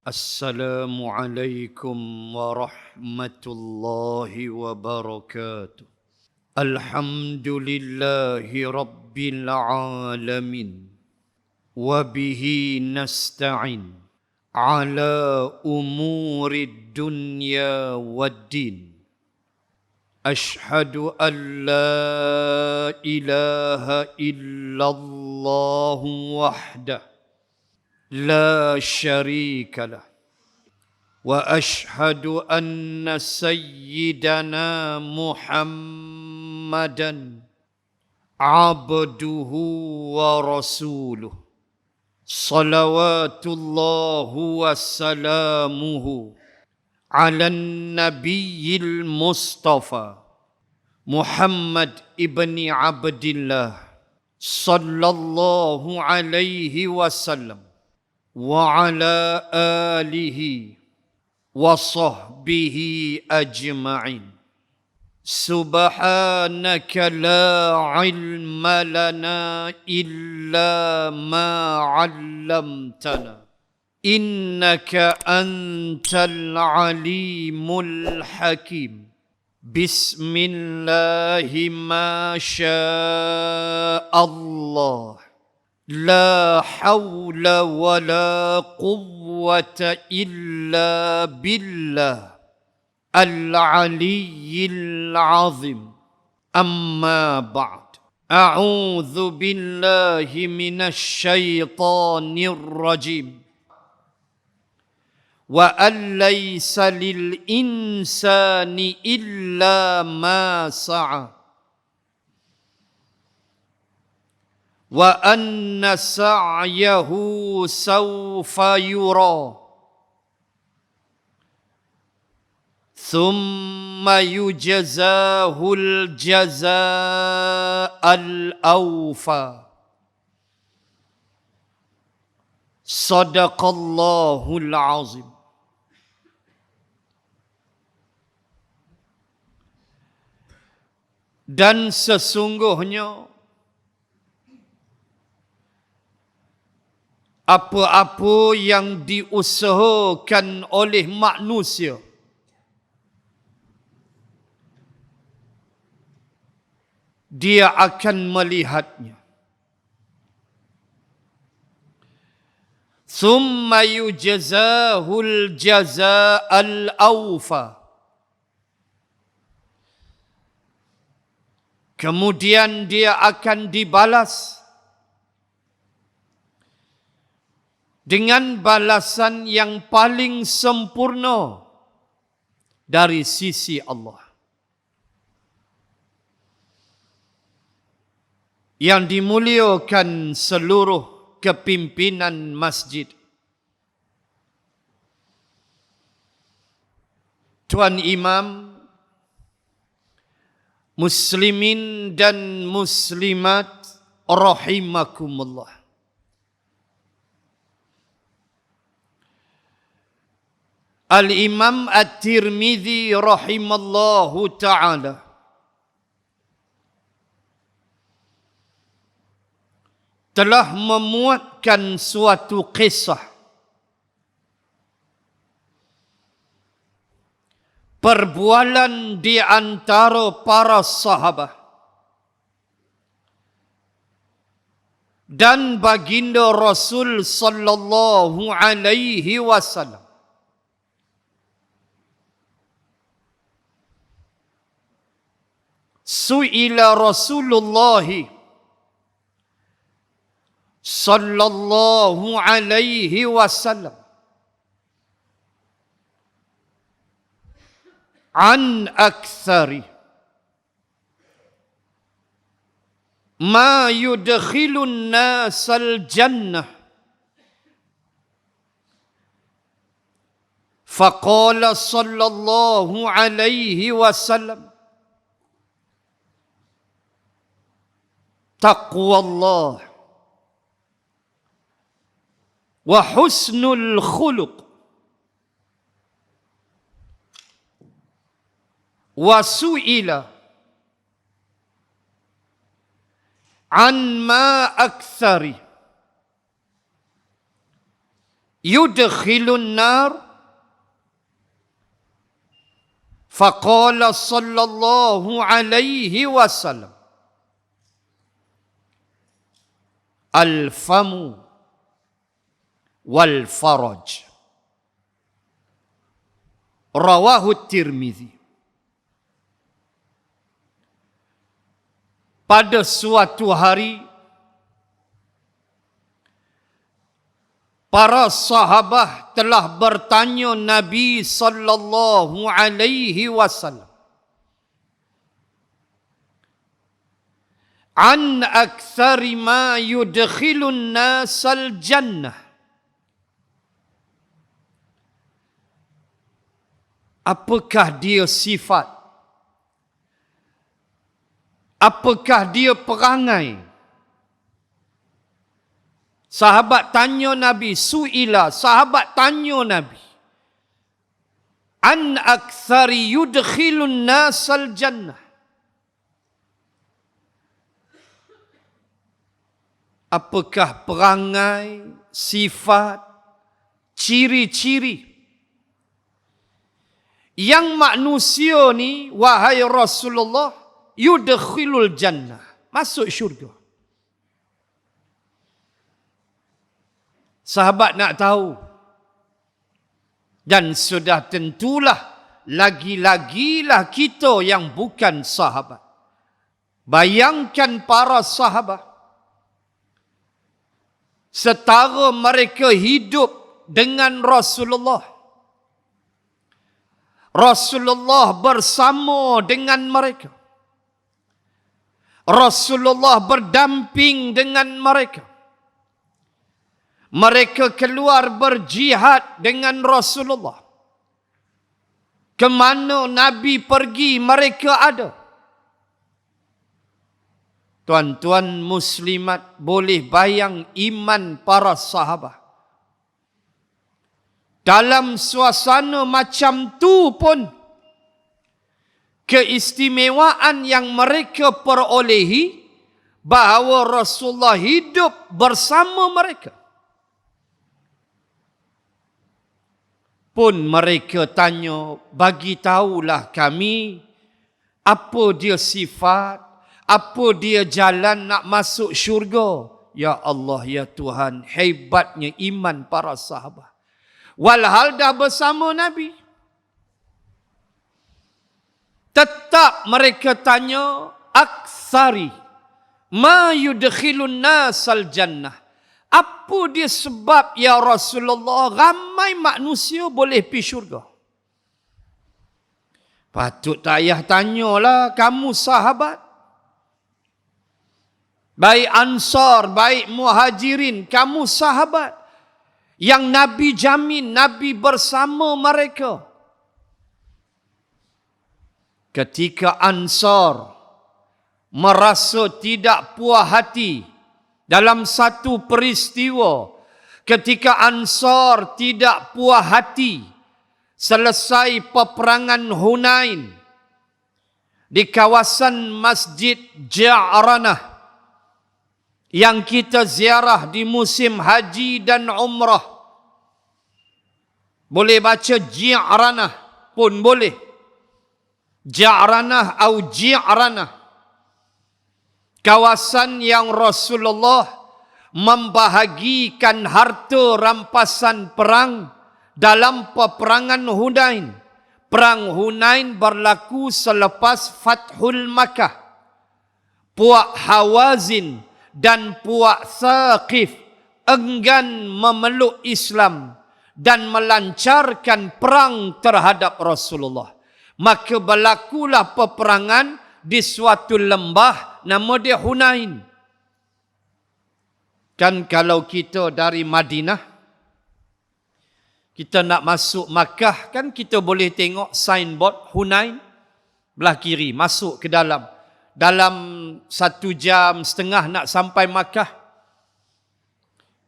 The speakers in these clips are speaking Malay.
Assalamualaikum warahmatullahi wabarakatuh. Alhamdulillahi rabbil alamin. Wabihi nasta'in ala umuri dunya waddin. Ashhadu an la ilaha illallah wahdah لا شريك له واشهد ان سيدنا محمدا عبده ورسوله صلوات الله وسلامه على النبي المصطفى محمد ابن عبد الله صلى الله عليه وسلم وعلى آله وصحبه أجمعين. سبحانك لا علم لنا إلا ما علمتنا إنك أنت العليم الحكيم. بسم الله ما شاء الله لا حول ولا قوة إلا بالله العلي العظيم. أما بعد أعوذ بالله من الشيطان الرجيم. وأن ليس للإنسان إلا ما سعى وأن سعيه سوف يرى ثم يجزاه الجزاء الأوفى. صدق الله العظيم. Dan sesungguhnya apa-apa yang diusahakan oleh manusia dia akan melihatnya. Thumma yujazahul jazaa'al awfa. Kemudian dia akan dibalas dengan balasan yang paling sempurna dari sisi Allah. Yang dimuliakan seluruh kepimpinan masjid, Tuan Imam, muslimin dan muslimat rahimakumullah. Al-Imam At-Tirmidzi rahimallahu ta'ala telah memuatkan suatu kisah perbualan di antara para sahabat dan baginda Rasul sallallahu alaihi wasallam. Su'ila Rasulullah sallallahu alaihi wasallam an aktsari ma yudkhilun nasal jannah. Faqala sallallahu alaihi wasallam taqwallah wa husnul khuluq wa su'ila an ma aktsari yudkhilun nar. Faqala sallallahu alaihi wasallam, al-famu wal faraj. Rawahu Tirmizi. Pada suatu hari, para sahabat telah bertanya Nabi sallallahu alaihi wasallam an aktsari ma yudkhilun nasal jannah. Apakah dia sifat? Apakah dia perangai? Sahabat tanya Nabi, su'ila, sahabat tanya Nabi, an aktsari yudkhilun nasal jannah. Apakah perangai, sifat, ciri-ciri yang manusia ni, wahai Rasulullah, yudkhilul jannah, masuk syurga? Sahabat nak tahu. Dan sudah tentulah, lagi-lagilah kita yang bukan sahabat. Bayangkan para sahabat, setara mereka hidup dengan Rasulullah, Rasulullah bersama dengan mereka, Rasulullah berdamping dengan mereka, mereka keluar berjihad dengan Rasulullah. Kemana Nabi pergi, mereka ada. Tuan-tuan muslimat, boleh bayang iman para sahabat. Dalam suasana macam tu pun, keistimewaan yang mereka perolehi, bahawa Rasulullah hidup bersama mereka. Pun mereka tanya, bagi tahulah kami, apa dia sifat, apa dia jalan nak masuk syurga. Ya Allah, ya Tuhan, hebatnya iman para sahabat. Walhal dah bersama Nabi, tetap mereka tanya, aktsari ma yudkhilun nasal jannah. Apa dia sebab ya Rasulullah ramai manusia boleh pergi syurga? Patut tak payah tanyalah, kamu sahabat, baik Ansar, baik Muhajirin, kamu sahabat yang Nabi jamin, Nabi bersama mereka. Ketika Ansar merasa tidak puas hati dalam satu peristiwa, ketika Ansar tidak puas hati selesai peperangan Hunain di kawasan Masjid Ja'ranah yang kita ziarah di musim haji dan umrah. Boleh baca Ji'ranah pun boleh, Ja'ranah atau Ji'ranah. Kawasan yang Rasulullah membahagikan harta rampasan perang dalam peperangan Hunain. Perang Hunain berlaku selepas Fathul Makkah. Puak Hawazin dan puak Thaqif enggan memeluk Islam dan melancarkan perang terhadap Rasulullah. Maka berlakulah peperangan di suatu lembah nama dia Hunain. Kan kalau kita dari Madinah, kita nak masuk Makkah, kan kita boleh tengok signboard Hunain belah kiri, masuk ke dalam. Dalam 1 jam setengah nak sampai Makkah.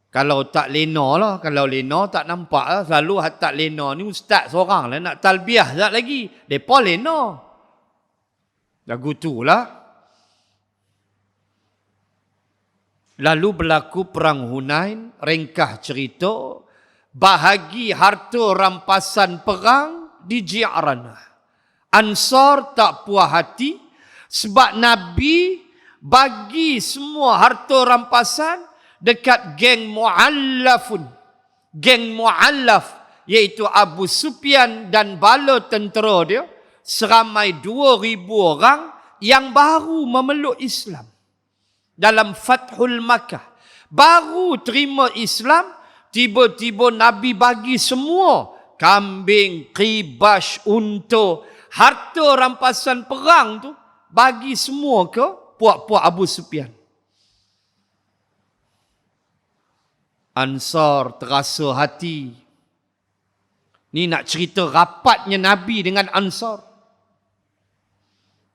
Kalau tak lena lah, kalau lena tak nampak lah. Selalu tak lena ni ustaz seorang lah nak talbiah tak lagi. Mereka lena. Lagu tu lah. Lalu berlaku perang Hunain, ringkah cerita, bahagi harta rampasan perang di Ji'ranah. Ansar tak puas hati sebab Nabi bagi semua harta rampasan dekat geng Mu'allafun. Geng Mu'allaf iaitu Abu Sufyan dan bala tentera dia seramai 2,000 orang yang baru memeluk Islam. Dalam Fathul Makkah baru terima Islam, tiba-tiba Nabi bagi semua kambing, qibas, unta, harta rampasan perang tu bagi semua ke puak-puak Abu Sufyan. Ansar terasa hati. Ni nak cerita rapatnya Nabi dengan Ansar.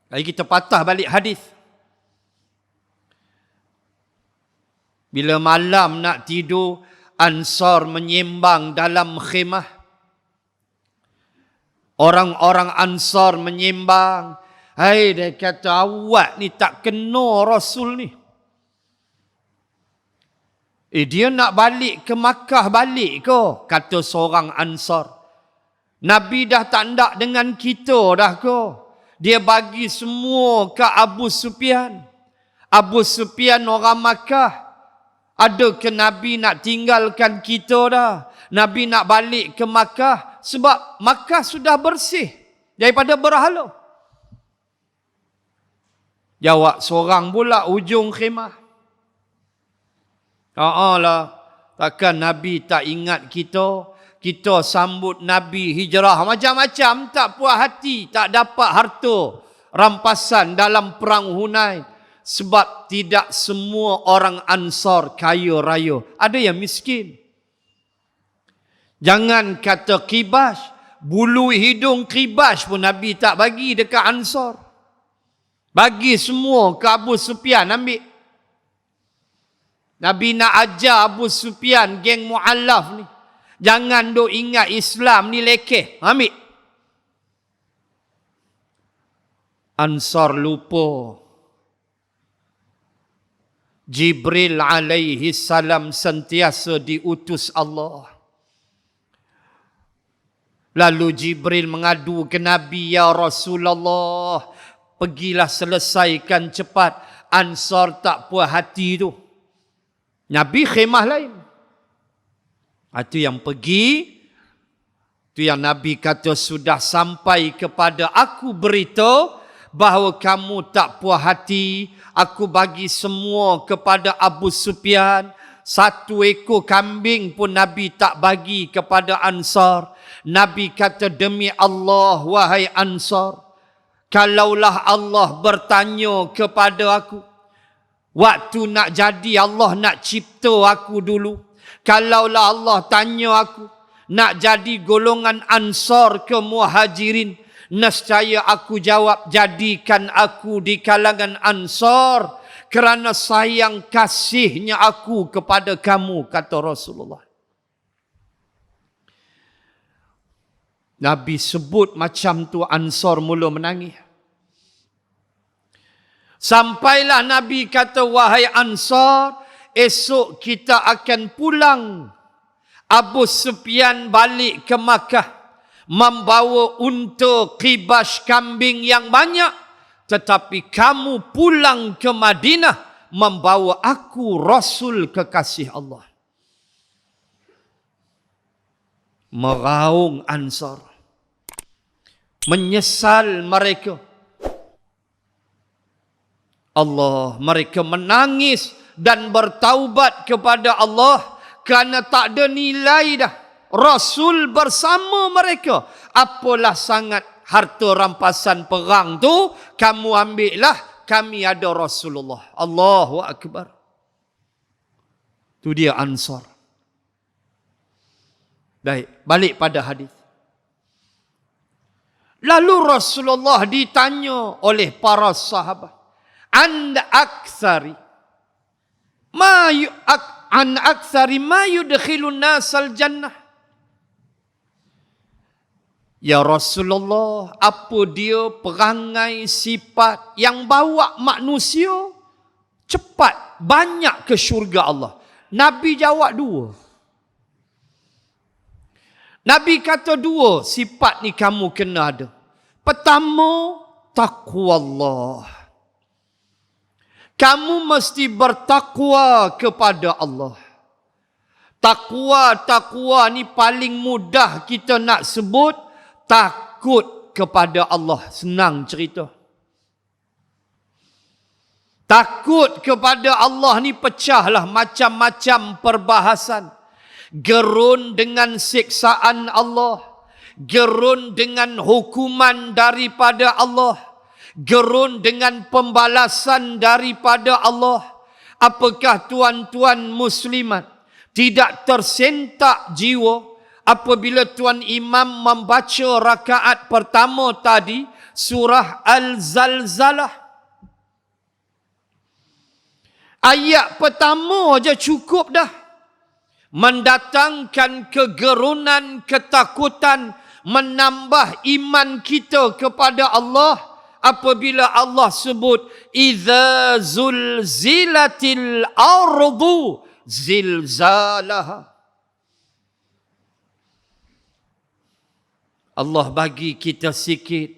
Lagi kita patah balik hadis. Bila malam nak tidur, Ansar menyembang dalam khemah. Orang-orang Ansar menyembang. Hai, dia kata, awak ni tak kena Rasul ni. Dia nak balik ke Makkah balik ke? Kata seorang Ansar. Nabi dah tak nak dengan kita dah ke? Dia bagi semua ke Abu Sufyan. Abu Sufyan orang Makkah. Ada ke Nabi nak tinggalkan kita dah? Nabi nak balik ke Makkah sebab Makkah sudah bersih daripada berhala. Jawab seorang pula ujung khemah. Lah, takkan Nabi tak ingat kita? Kita sambut Nabi hijrah macam-macam, tak puas hati, tak dapat harta rampasan dalam perang Hunain. Sebab tidak semua orang Ansar kaya raya. Ada yang miskin. Jangan kata qibas, bulu hidung qibas pun Nabi tak bagi dekat Ansar. Bagi semua ke Abu Sufyan ambil. Nabi nak ajar Abu Sufyan, geng Mu'allaf ni. Jangan duk ingat Islam ni lekeh. Ambil. Ansar lupa. Jibril alaihi salam sentiasa diutus Allah. Lalu Jibril mengadu ke Nabi, ya Rasulullah, pergilah selesaikan cepat. Ansar tak puas hati tu. Nabi khemah lain. Itu yang pergi. Itu yang Nabi kata sudah sampai kepada aku berita bahawa kamu tak puas hati. Aku bagi semua kepada Abu Sufyan. 1 ekor kambing pun Nabi tak bagi kepada Ansar. Nabi kata, demi Allah wahai Ansar, kalaulah Allah bertanya kepada aku, waktu nak jadi Allah nak cipta aku dulu, kalaulah Allah tanya aku nak jadi golongan Ansar ke Muhajirin, nescaya aku jawab, jadikan aku di kalangan Ansar kerana sayang kasihnya aku kepada kamu, kata Rasulullah. Nabi sebut macam tu, Ansar mula menangis. Sampailah Nabi kata, wahai Ansar, esok kita akan pulang. Abu Sufyan balik ke Makkah, membawa unta, qibas, kambing yang banyak. Tetapi kamu pulang ke Madinah, membawa aku Rasul kekasih Allah. Meraung Ansar. Menyesal mereka. Allah, mereka menangis dan bertaubat kepada Allah kerana tak ada nilai dah Rasul bersama mereka. Apalah sangat harta rampasan perang tu, kamu ambillah, kami ada Rasulullah. Allahu Akbar. Tu dia Ansar. Baik, balik pada hadis. Lalu Rasulullah ditanya oleh para sahabat, an aktsari ma yudkhilun nasal jannah. Ya Rasulullah, apa dia perangai sifat yang bawa manusia cepat banyak ke syurga Allah? Nabi jawab 2. Nabi kata dua sifat ni kamu kena ada. Pertama, taqwa Allah. Kamu mesti bertakwa kepada Allah. Takwa ni paling mudah kita nak sebut. Takut kepada Allah. Senang cerita. Takut kepada Allah ni pecahlah macam-macam perbahasan. Gerun dengan siksaan Allah. Gerun dengan hukuman daripada Allah. Gerun dengan pembalasan daripada Allah. Apakah tuan-tuan muslimat tidak tersentak jiwa apabila tuan imam membaca rakaat pertama tadi surah Al-Zalzalah? Ayat pertama aja cukup dah mendatangkan kegerunan, ketakutan, menambah iman kita kepada Allah apabila Allah sebut idza zulzilatil ardu zilzalaha. Allah bagi kita sikit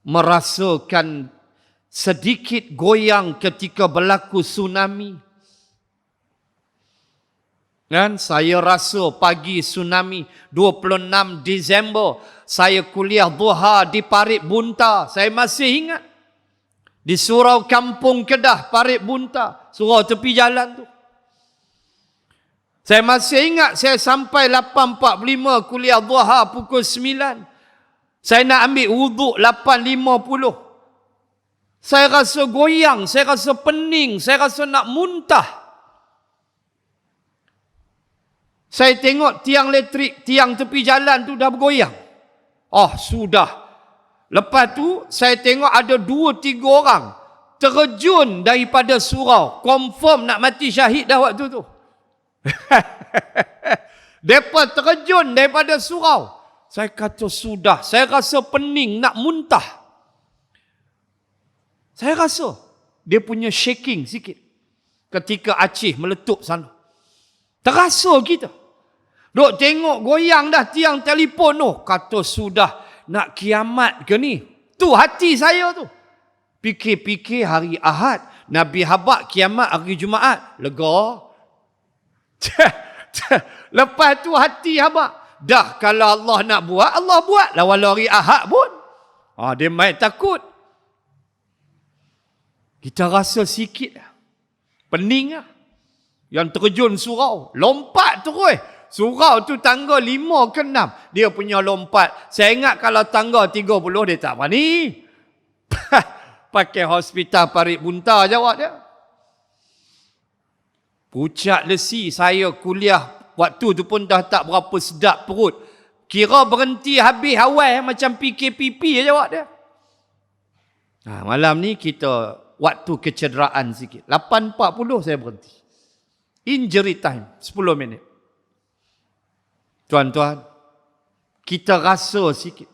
merasakan sedikit goyang ketika berlaku tsunami. Kan saya rasa pagi tsunami 26 Disember saya kuliah duha di Parit Bunta. Saya masih ingat. Di surau Kampung Kedah, Parit Bunta, surau tepi jalan tu. Saya masih ingat saya sampai 8.45 kuliah duha pukul 9. Saya nak ambil wuduk 8.50. Saya rasa goyang, saya rasa pening, saya rasa nak muntah. Saya tengok tiang elektrik, tiang tepi jalan tu dah bergoyang. Oh, sudah. Lepas tu, saya tengok ada 2-3 orang terjun daripada surau. Confirm nak mati syahid dah waktu tu. Mereka terjun daripada surau. Saya kata sudah, saya rasa pening, nak muntah. Saya rasa dia punya shaking sikit ketika Aceh meletup sana. Terasa kita. Duk tengok goyang dah tiang telefon tu. Kata sudah nak kiamat ke ni? Tu hati saya tu. Fikir-fikir hari Ahad. Nabi habaq kiamat hari Jumaat. Lega. Lepas tu hati habaq. Dah kalau Allah nak buat, Allah buat lah walau hari Ahad pun. Dia main takut. Kita rasa sikit lah. Pening lah. Yang terjun surau. Lompat terus. Surau tu tangga 5 ke 6. Dia punya lompat. Saya ingat kalau tangga 30 dia tak berani. Pakai hospital Parit Bunta jawab dia. Pucat lesi saya kuliah. Waktu tu pun dah tak berapa sedap perut. Kira berhenti habis awal macam PKPP jawab dia. Malam ni kita waktu kecederaan sikit. 8.40 saya berhenti. Injury time. 10 minit. Tuan-tuan. Kita rasa sikit.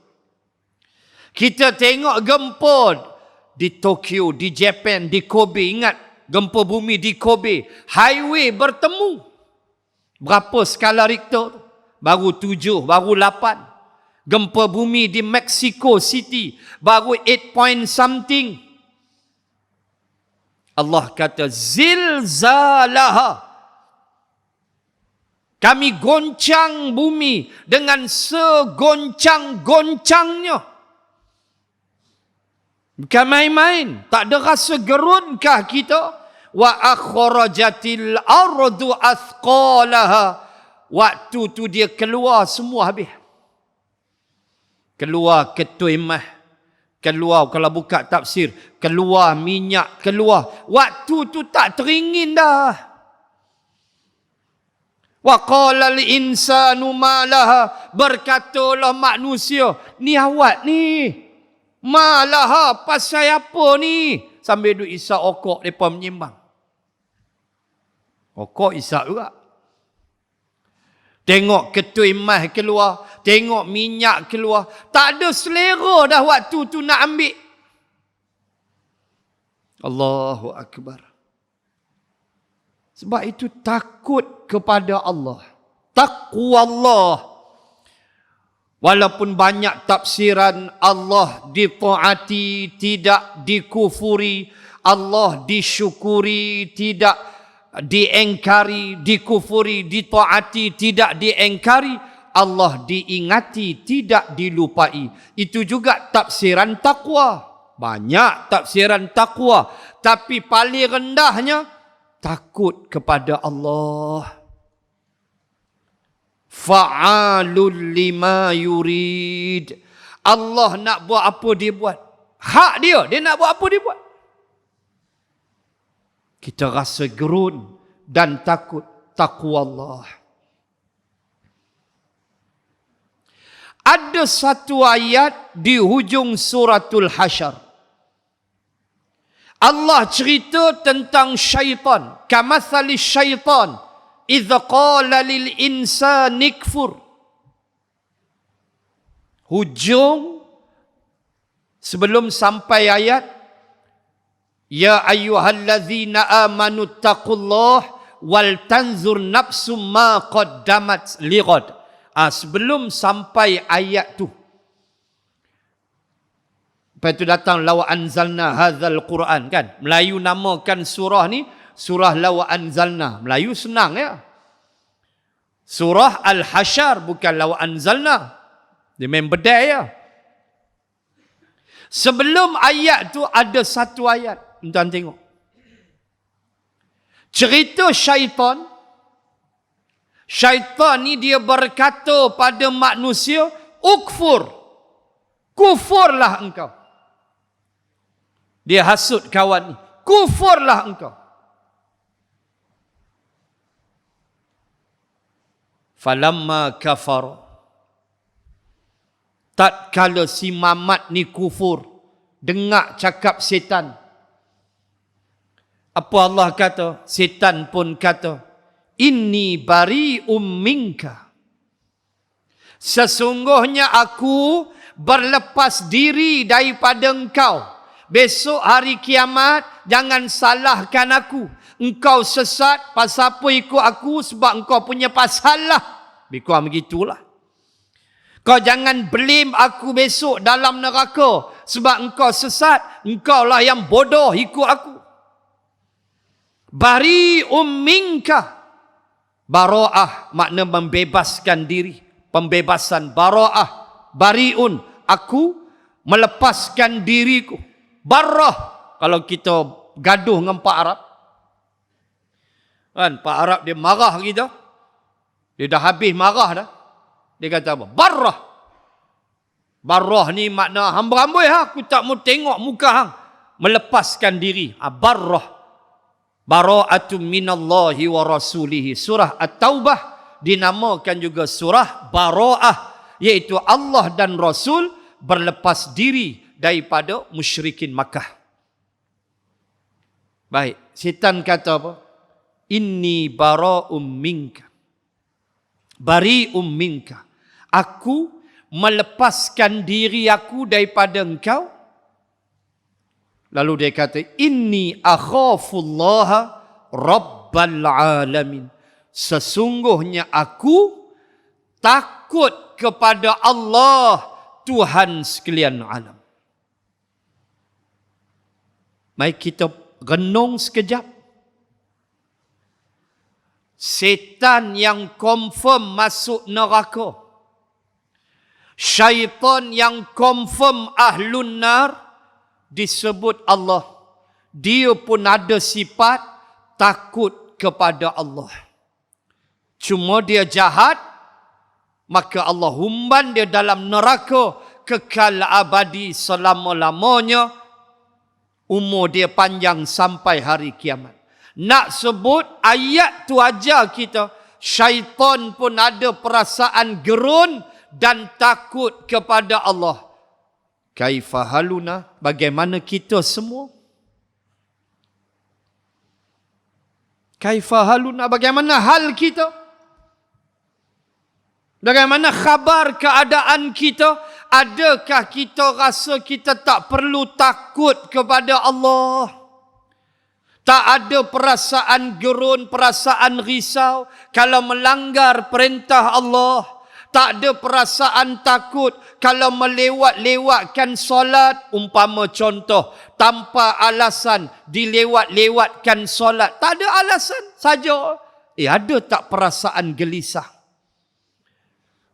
Kita tengok gempa di Tokyo, di Japan, di Kobe. Ingat gempa bumi di Kobe. Highway bertemu. Berapa skala Richter? Baru 7, baru 8. Gempa bumi di Mexico City. Baru 8 point something. Allah kata zilzalaha. Kami goncang bumi dengan segoncang-goncangnya. Bukan main-main. Tak ada rasa gerunkah kita? Wa akhrajatil ardu athqalaha. Waktu tu dia keluar semua habis. Keluar ketui mah. Keluar, kalau buka tafsir, keluar minyak, keluar. Waktu tu tak teringin dah. Wa qala al-insanu ma laha. Berkatalah manusia, ni awak ni. Ma laha, pasal apa ni? Sambil duk isap okok, mereka menyimbang. Okok isap juga. Tengok ketui mah keluar. Tengok minyak keluar. Tak ada selera dah waktu tu nak ambil. Allahu Akbar. Sebab itu takut kepada Allah. Taqwa Allah. Walaupun banyak tafsiran, Allah ditaati, tidak dikufuri, Allah disyukuri, tidak diengkari, dikufuri, ditaati, tidak diengkari, Allah diingati, tidak dilupai. Itu juga tafsiran takwa. Banyak tafsiran takwa, tapi paling rendahnya takut kepada Allah. Fa'alul lima yurid. Allah nak buat apa dia buat. Hak dia, dia nak buat apa dia buat. Kita rasa gerun dan takut takwa Allah. Ada satu ayat di hujung suratul Hasyr. Allah cerita tentang syaitan. Kamathali syaitan idza qala lil insani kfur. Hujung sebelum sampai ayat ya ayyuhallazina amanu taqullah wal tanzur nafsum ma qaddamat lighad. Sebelum sampai ayat tu, lepas tu datang law anzalna hadzal Quran kan. Melayu namakan surah ni surah law anzalna. Melayu senang ya. Surah Al-Hasyr bukan law anzalna. Dia main bedai ya. Sebelum ayat tu ada satu ayat. Tuan tengok. Cerita syaitan. Syaitan ni dia berkata pada manusia, ukfur. Kufurlah engkau. Dia hasut kawan ni. Kufurlah engkau. Falamma kafar. Tatkala si Mamat ni kufur, dengar cakap setan. Apa Allah kata? Setan pun kata, inni bari'um minka. Sesungguhnya aku berlepas diri daripada engkau. Besok hari kiamat, jangan salahkan aku. Engkau sesat, pasal apa ikut aku? Sebab engkau punya pasal lah. Lebih kurang begitulah. Kau jangan blame aku besok dalam neraka. Sebab engkau sesat, engkau lah yang bodoh ikut aku. Bari'um minka. Bara'ah makna membebaskan diri. Pembebasan bara'ah. Bari'un, aku melepaskan diriku. Barrah, kalau kita gaduh dengan Pak Arab. Kan, Pak Arab dia marah kita. Dia dah habis marah dah. Dia kata apa? Barrah. Barrah ni makna hamba-hamboi aku tak mau tengok muka hang. Melepaskan diri. Barrah. Bara'atun minallahi wa rasulihi. Surah At-Taubah dinamakan juga surah Bara'ah, iaitu Allah dan Rasul berlepas diri daripada musyrikin Makkah. Baik, setan kata apa? Inni bara'um minka. Bari'um minka. Aku melepaskan diri aku daripada engkau. Lalu dia kata, inni akhafullaha rabbal alamin. Sesungguhnya aku takut kepada Allah, Tuhan sekalian alam. Mari kita renung sekejap. Setan yang confirm masuk neraka. Syaitan yang confirm ahlun nar. Disebut Allah. Dia pun ada sifat takut kepada Allah. Cuma dia jahat, maka Allah humban dia dalam neraka kekal abadi selama-lamanya. Umur dia panjang sampai hari kiamat. Nak sebut ayat tu ajar kita, syaitan pun ada perasaan gerun dan takut kepada Allah. Kaifa haluna, bagaimana kita semua? Kaifa haluna, bagaimana hal kita? Bagaimana khabar keadaan kita? Adakah kita rasa kita tak perlu takut kepada Allah? Tak ada perasaan gerun, perasaan risau kalau melanggar perintah Allah. Tak ada perasaan takut kalau melewat-lewatkan solat. Umpama contoh, tanpa alasan dilewat-lewatkan solat. Tak ada alasan saja. Ada tak perasaan gelisah?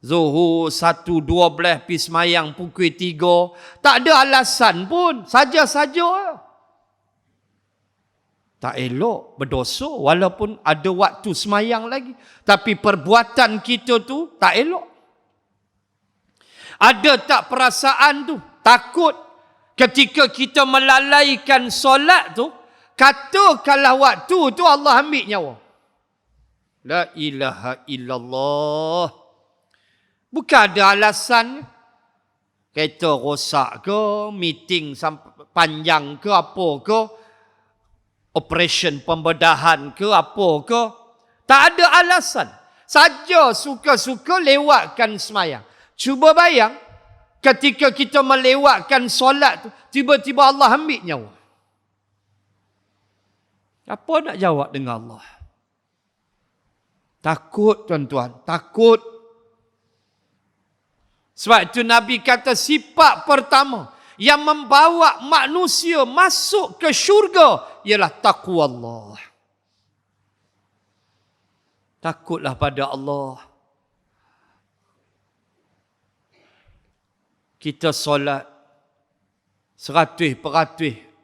Zuhur 1:12 pergi semayang pukul 3. Tak ada alasan pun. Saja-saja. Tak elok, berdosa walaupun ada waktu semayang lagi. Tapi perbuatan kita tu tak elok. Ada tak perasaan tu? Takut ketika kita melalaikan solat tu, katakanlah waktu tu Allah ambil nyawa. La ilaha illallah. Bukan ada alasan. Kereta rosak ke, meeting panjang ke, apa ke, operation pembedahan ke, apa ke. Tak ada alasan. Saja suka-suka lewatkan semayang. Cuba bayang, ketika kita melewatkan solat tu, tiba-tiba Allah ambil nyawa. Apa nak jawab dengan Allah? Takut, tuan-tuan. Takut. Sebab itu Nabi kata sifat pertama yang membawa manusia masuk ke syurga ialah taqwa Allah. Takutlah pada Allah. Kita solat 100%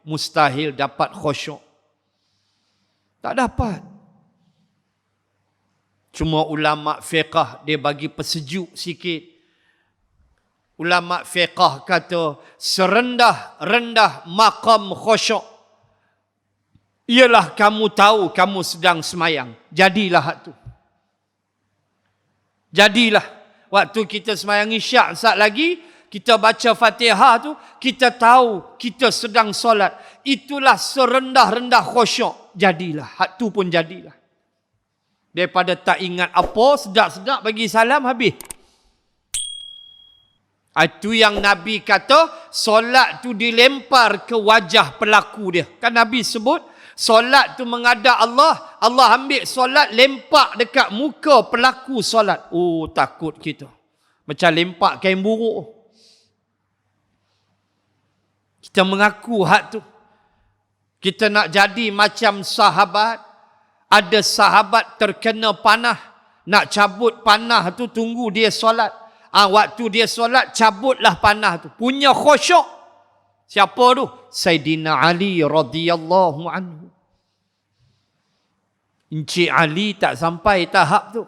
mustahil dapat khusyuk. Tak dapat. Cuma ulama fiqh dia bagi pesejuk sikit. Ulama fiqh kata serendah-rendah maqam khusyuk ialah kamu tahu kamu sedang semayang. Jadilah hak tu. Jadilah. Waktu kita semayang isyak saat lagi, kita baca Fatihah tu, kita tahu kita sedang solat. Itulah serendah-rendah khusyuk. Jadilah. Hak tu pun jadilah. Daripada tak ingat apa, sedap-sedap bagi salam, habis. Itu yang Nabi kata, solat tu dilempar ke wajah pelaku dia. Kan Nabi sebut, solat tu menghadap Allah, Allah ambil solat, lempak dekat muka pelaku solat. Oh, takut kita. Macam lempak kain buruk. Kita mengaku hak tu. Kita nak jadi macam sahabat. Ada sahabat terkena panah. Nak cabut panah tu, tunggu dia solat. Waktu dia solat, cabutlah panah tu. Punya khusyuk. Siapa tu? Sayyidina Ali radhiyallahu anhu. Encik Ali tak sampai tahap tu.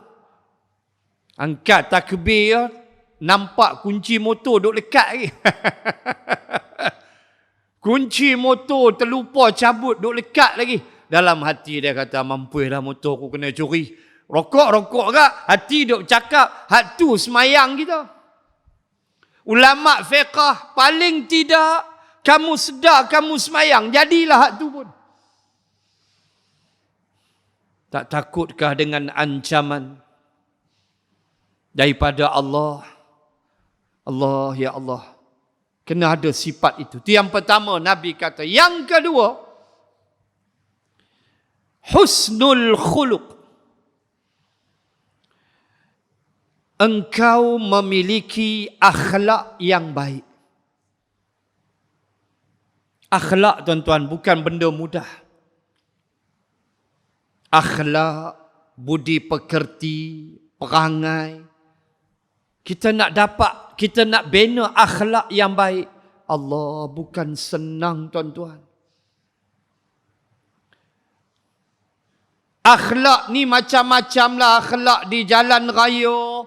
Angkat takbir, nampak kunci motor duk lekat lagi. Kunci motor terlupa cabut, duk lekat lagi. Dalam hati dia kata, mampulah motor aku kena curi. Rokok-rokok kak, hati duk cakap, hak tu semayang kita. Ulama fiqh, paling tidak, kamu sedar kamu semayang, jadilah hak tu pun. Tak takutkah dengan ancaman daripada Allah? Allah, ya Allah. Kena ada sifat itu. Itu yang pertama Nabi kata. Yang kedua, husnul khuluq. Engkau memiliki akhlak yang baik. Akhlak, tuan-tuan, bukan benda mudah. Akhlak, budi pekerti, perangai. Kita nak dapat, kita nak bina akhlak yang baik. Allah, bukan senang, tuan-tuan. Akhlak ni macam-macam lah. Akhlak di jalan raya,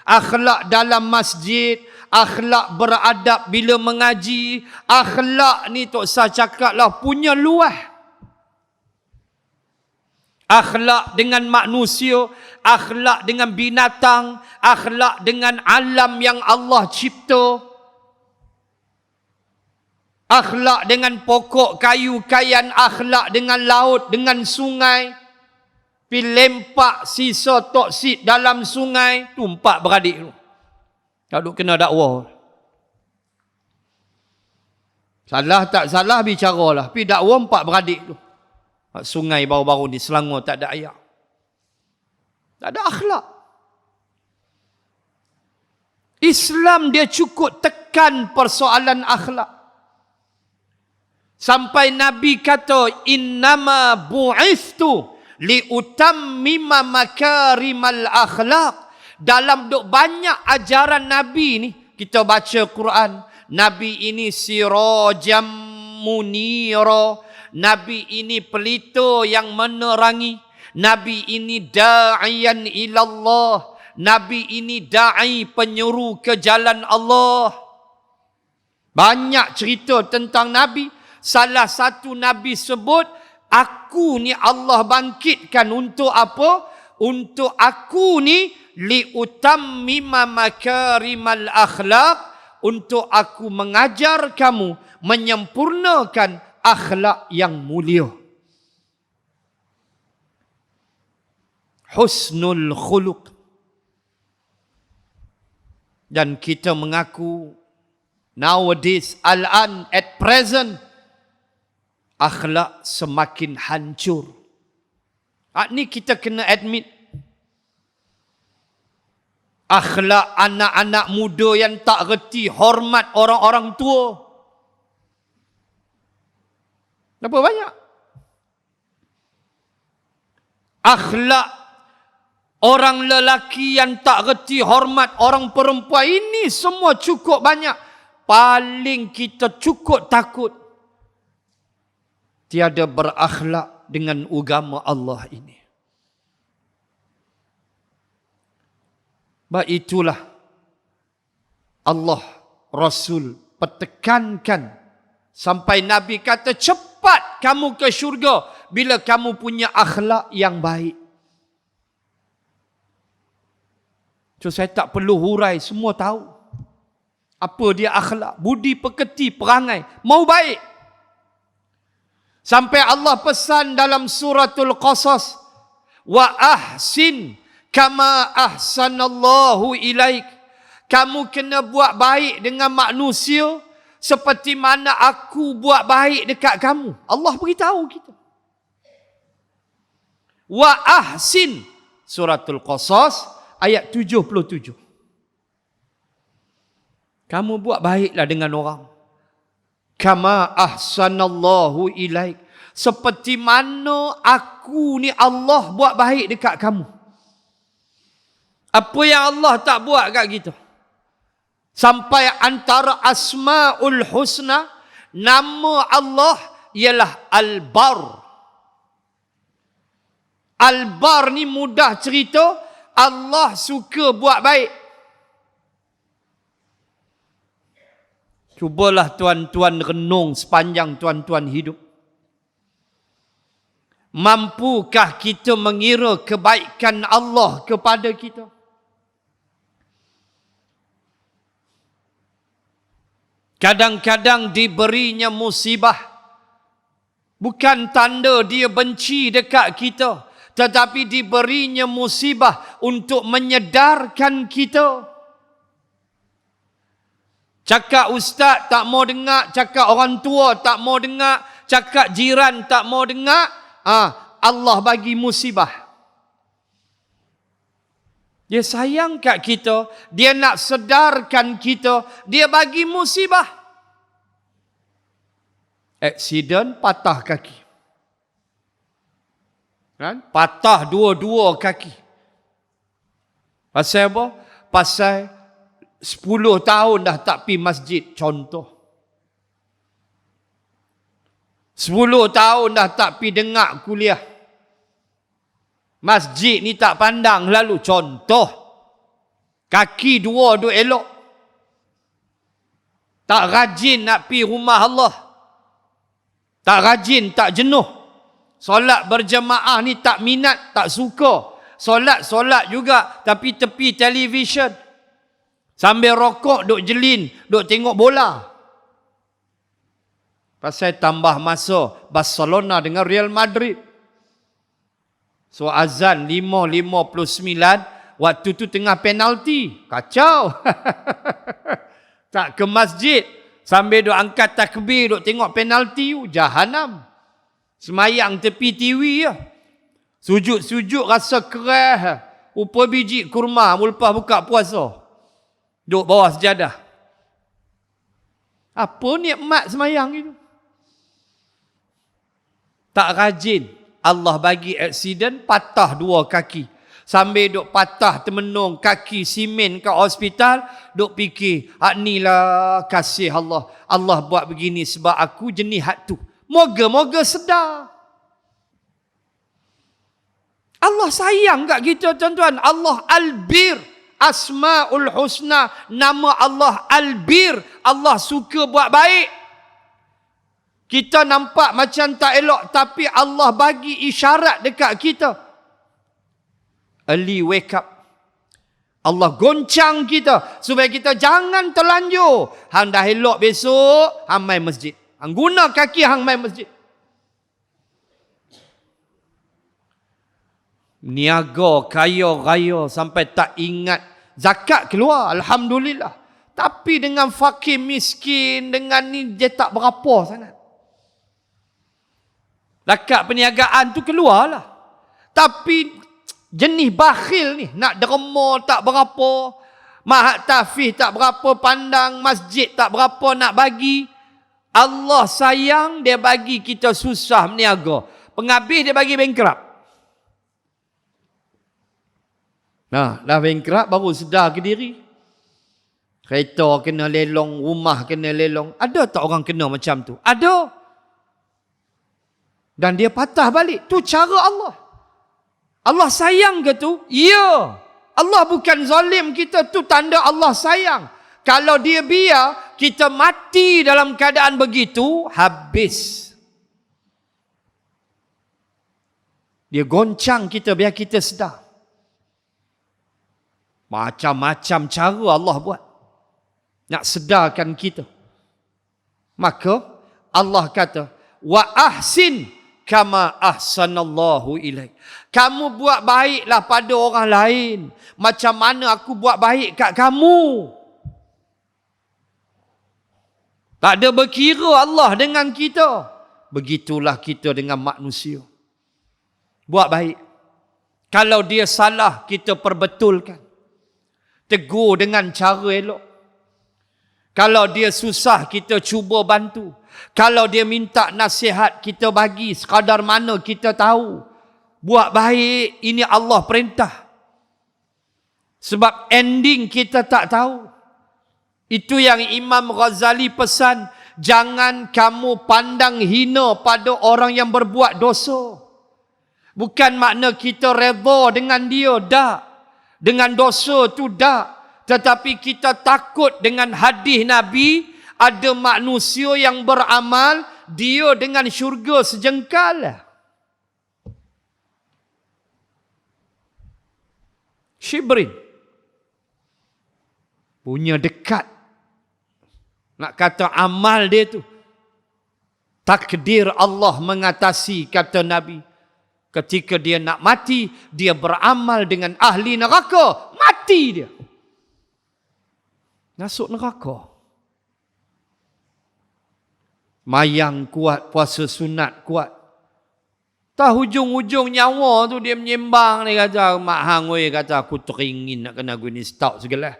akhlak dalam masjid, akhlak beradab bila mengaji. Akhlak ni Tok Sah cakap lah punya luas. Akhlak dengan manusia, akhlak dengan binatang, akhlak dengan alam yang Allah cipta. Akhlak dengan pokok kayu kayan, akhlak dengan laut, dengan sungai. Pi lempak sisa toksit dalam sungai, tu empat beradik tu. Tak duk kena dakwa. Salah tak salah bicaralah. Pi dakwa empat beradik tu. Sungai baru-baru ni Selangor tak ada air. Tak ada akhlak. Islam dia cukup tekan persoalan akhlak. Sampai Nabi kata, innama bu'ithtu liutammima makarimal akhlaq. Dalam banyak ajaran Nabi ni, kita baca Quran, Nabi ini sirajam munira, Nabi ini pelita yang menerangi, Nabi ini da'iyan ilallah, Nabi ini da'i penyeru ke jalan Allah. Banyak cerita tentang Nabi. Salah satu Nabi sebut, aku ni Allah bangkitkan untuk apa? Untuk aku ni liutammima makarimal akhlaq, untuk aku mengajar kamu menyempurnakan akhlak yang mulia. Husnul khuluq. Dan kita mengaku nowadays, al-an, at present, akhlak semakin hancur. Ini kita kena admit. Akhlak anak-anak muda yang tak reti hormat orang-orang tua. Berapa banyak? Akhlak orang lelaki yang tak reti hormat orang perempuan, ini semua cukup banyak. Paling kita cukup takut tiada berakhlak dengan agama Allah ini. Sebab itulah Allah, Rasul pertekankan sampai Nabi kata, cepat kamu ke syurga bila kamu punya akhlak yang baik. So saya tak perlu hurai, semua tahu apa dia akhlak, budi pekerti, perangai, mau baik. Sampai Allah pesan dalam suratul Qasas, wa ahsin kama ahsanallahu ilaik. Kamu kena buat baik dengan manusia seperti mana aku buat baik dekat kamu. Allah beritahu kita. Wa ahsin, suratul Qasas ayat 77. Kamu buat baiklah dengan orang. Kama ahsanallahu ilaik. Seperti mana aku ni Allah buat baik dekat kamu. Apa yang Allah tak buat kat kita. Sampai antara asma'ul husna, nama Allah ialah Al-Bar. Al-Bar ni mudah cerita, Allah suka buat baik. Cubalah tuan-tuan renung sepanjang tuan-tuan hidup. Mampukah kita mengira kebaikan Allah kepada kita? Kadang-kadang diberinya musibah, bukan tanda dia benci dekat kita, tetapi diberinya musibah untuk menyedarkan kita. Cakap ustaz tak mau dengar, cakap orang tua tak mau dengar, cakap jiran tak mau dengar, Allah bagi musibah. Dia sayang kat kita, dia nak sedarkan kita, dia bagi musibah. Aksiden, patah kaki. Kan? Patah dua-dua kaki. Pasal apa? Pasal 10 tahun dah tak pergi masjid, contoh. 10 tahun dah tak pergi dengar kuliah. Masjid ni tak pandang lalu, contoh. Kaki dua elok. Tak rajin nak pergi rumah Allah. Tak rajin, tak jenuh. Solat berjemaah ni tak minat, tak suka. Solat juga, tapi tepi televisyen. Sambil rokok, duk jelin, duk tengok bola. Pasal tambah masa Barcelona dengan Real Madrid. So azan 5:59, waktu tu tengah penalti. Kacau. Tak ke masjid. Sambil duk angkat takbir, duk tengok penalti. Jahanam. Semayang tepi TV ya. Sujud-sujud rasa keras. Rupa biji kurma lepas buka puasa. Duduk bawah sejadah. Apa nikmat semayang itu? Tak rajin. Allah bagi aksiden, patah 2 kaki. Sambil duk patah termenung kaki simen kat hospital, duk fikir, inilah kasih Allah. Allah buat begini sebab aku jenis hak tu. Moga-moga sedar. Allah sayang kat kita tuan-tuan. Allah Al-Bir. Asma'ul Husna. Nama Allah Al-Bir. Allah suka buat baik. Kita nampak macam tak elok, tapi Allah bagi isyarat dekat kita. Early wake up. Allah goncang kita supaya kita jangan terlanjur. Hang dah elok besok, hang mai masjid. Hang guna kaki hang mai masjid. Niaga, kaya raya sampai tak ingat zakat keluar. Alhamdulillah. Tapi dengan fakir miskin, dengan ni dia tak berapa sangat. Zakat perniagaan tu keluarlah. Tapi jenis bakhil ni, nak derma tak berapa, mahat tafih tak berapa pandang, masjid tak berapa nak bagi. Allah sayang, dia bagi kita susah meniaga. Penghabis dia bagi bankrupt. Nah, dah bankrupt baru sedar ke diri. Kereta kena lelong, rumah kena lelong. Ada tak orang kena macam tu? Ada. Dan dia patah balik. Tu cara Allah. Allah sayang ke tu? Ya. Allah bukan zalim kita, tu tanda Allah sayang. Kalau dia biar kita mati dalam keadaan begitu, habis. Dia goncang kita biar kita sedar. Macam-macam cara Allah buat nak sedarkan kita. Maka Allah kata, wa ahsin kama ahsanallahu ilaik. Kamu buat baiklah pada orang lain macam mana aku buat baik kat kamu. Tak ada berkira Allah dengan kita. Begitulah kita dengan manusia. Buat baik. Kalau dia salah, kita perbetulkan. Tegur dengan cara elok. Kalau dia susah, kita cuba bantu. Kalau dia minta nasihat, kita bagi sekadar mana kita tahu. Buat baik, ini Allah perintah. Sebab ending kita tak tahu. Itu yang Imam Ghazali pesan. Jangan kamu pandang hina pada orang yang berbuat dosa. Bukan makna kita redha dengan dia, tak. Dengan dosa tu, tak. Tetapi kita takut dengan hadis Nabi, ada manusia yang beramal, dia dengan syurga sejengkal. Shibrin. Punya dekat. Nak kata amal dia tu. Takdir Allah mengatasi, kata Nabi. Ketika dia nak mati, dia beramal dengan ahli neraka. Mati dia. Masuk neraka. Mayang kuat, puasa sunat kuat. Tak hujung-hujung nyawa tu dia menyembang. Dia kata, Mak Hang weh, kata aku teringin nak kena guni stout segala.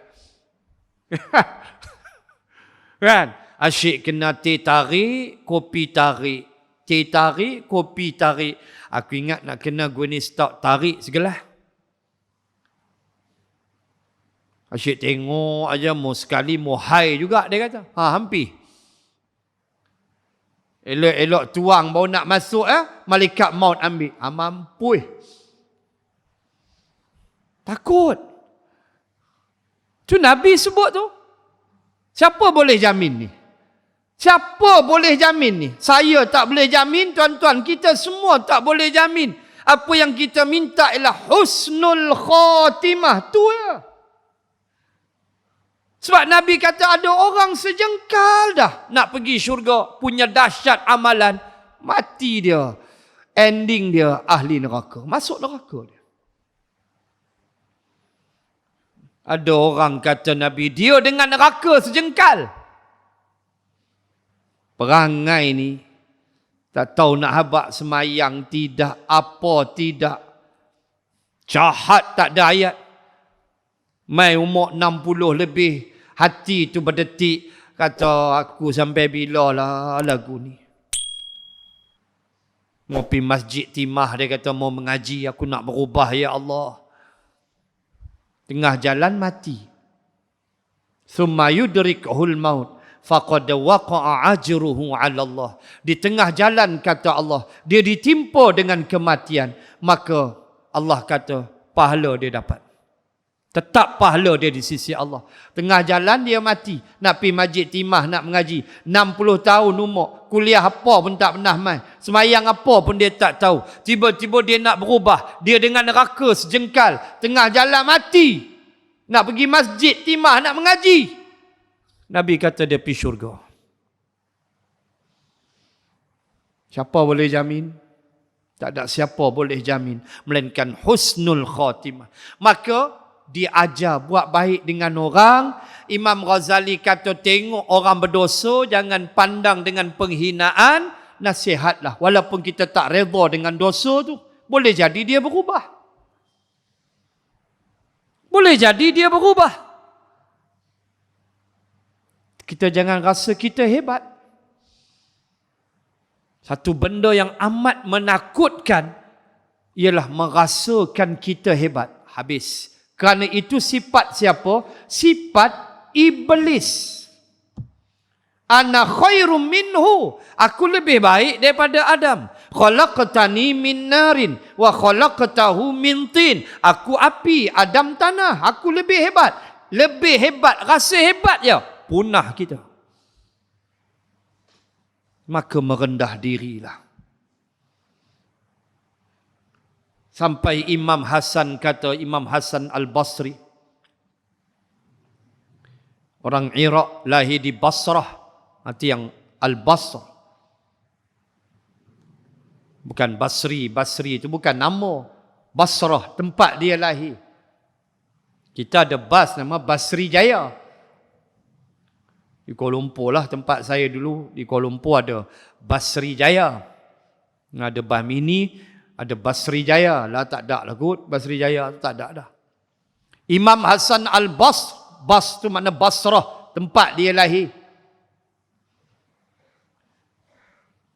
Kan? Asyik kena teh tarik, kopi tarik. Teh tarik, kopi tarik. Aku ingat nak kena guni stout tarik segala. Asyik tengok aja, mau sekali mau hai juga dia kata. Hampir. Elok-elok tuang baru nak masuk malaikat maut ambil. Mampus. Takut. Tu Nabi sebut tu. Siapa boleh jamin ni? Siapa boleh jamin ni? Saya tak boleh jamin, tuan-tuan, kita semua tak boleh jamin. Apa yang kita minta ialah husnul khatimah. Tu ya. Sebab Nabi kata ada orang sejengkal dah nak pergi syurga, punya dahsyat amalan, mati dia. Ending dia ahli neraka, masuk neraka dia. Ada orang kata Nabi, dia dengan neraka sejengkal. Perangai ni tak tahu nak habaq semayang tidak, apa tidak. Jahat tak ada ayat. Mai umur 60 lebih, Hati tu berdetik, kata aku sampai bila lah lagu ni. Mau pergi masjid timah, dia kata mau mengaji, aku nak berubah ya Allah. Tengah jalan mati. Thumma yudrikuhul maut faqad waqa'a ajruhu 'ala Allah. Di tengah jalan, kata Allah, dia ditimpa dengan kematian, maka Allah kata pahala dia dapat. Tetap pahala dia di sisi Allah. Tengah jalan dia mati, nak pergi masjid timah, nak mengaji, 60 tahun umur, kuliah apa pun tak pernah main, semayang apa pun dia tak tahu. Tiba-tiba dia nak berubah, dia dengan neraka sejengkal, tengah jalan mati, nak pergi masjid timah, nak mengaji. Nabi kata dia pergi syurga. Siapa boleh jamin? Tak ada siapa boleh jamin, melainkan husnul khatimah. Maka diajar buat baik dengan orang. Imam Ghazali kata tengok orang berdosa, jangan pandang dengan penghinaan, nasihatlah. Walaupun kita tak redha dengan dosa tu, boleh jadi dia berubah. Boleh jadi dia berubah. Kita jangan rasa kita hebat. Satu benda yang amat menakutkan ialah merasakan kita hebat. Habis. Kerana itu sifat siapa? Sifat iblis. Ana khairum minhu. Aku lebih baik daripada Adam. Khalaqtani min narin wa khalaqtahu min tin. Aku api, Adam tanah. Aku lebih hebat. Lebih hebat, rasa hebat je. Punah kita. Maka merendah dirilah. Sampai Imam Hasan kata, Imam Hasan Al-Basri, orang Iraq, lahir di Basrah, nanti yang Al-Basrah. Bukan Basri, Basri itu bukan nama. Basrah, tempat dia lahir. Kita ada bas nama Basri Jaya. Di Kuala Lumpur lah tempat saya dulu. Di Kuala Lumpur ada Basri Jaya. Ada bas mini, ada Basri Jaya. Lah tak ada lah kot. Basri Jaya tak ada dah. Imam Hasan Al-Basr. Bas tu makna Basrah. Tempat dia lahir.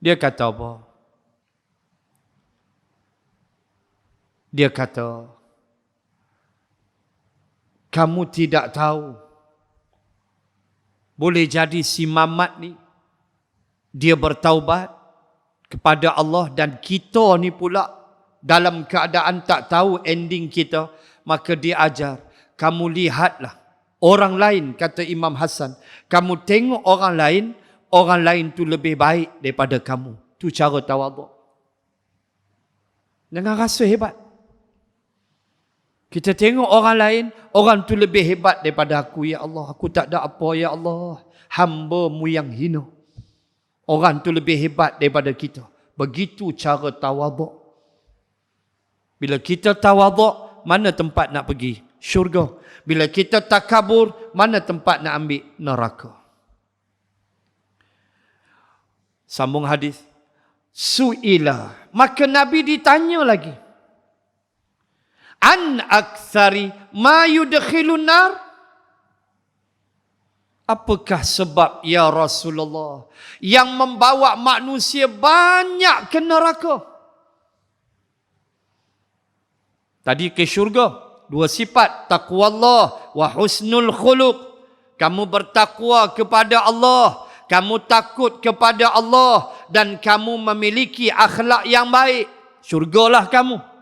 Dia kata apa? Dia kata, kamu tidak tahu. Boleh jadi si Mamat ni, dia bertaubat kepada Allah dan kita ni pula dalam keadaan tak tahu ending kita, maka dia ajar, kamu lihatlah orang lain, kata Imam Hasan, kamu tengok orang lain tu lebih baik daripada kamu. Tu cara tawaduk. Jangan rasa hebat. Kita tengok orang lain, orang tu lebih hebat daripada aku. Ya Allah, aku tak ada apa, ya Allah. Hamba-Mu yang hina. Orang tu lebih hebat daripada kita. Begitu cara tawaduk. Bila kita tawaduk, mana tempat nak pergi? Syurga. Bila kita takabur, mana tempat nak ambil? Neraka. Sambung hadis. Su'ila. Maka Nabi ditanya lagi. An aktsari ma yudkhilun nar. Apakah sebab ya Rasulullah yang membawa manusia banyak ke neraka? Tadi ke syurga, dua sifat, taqwa Allah wa husnul khuluq. Kamu bertakwa kepada Allah, kamu takut kepada Allah dan kamu memiliki akhlak yang baik. Syurgalah kamu.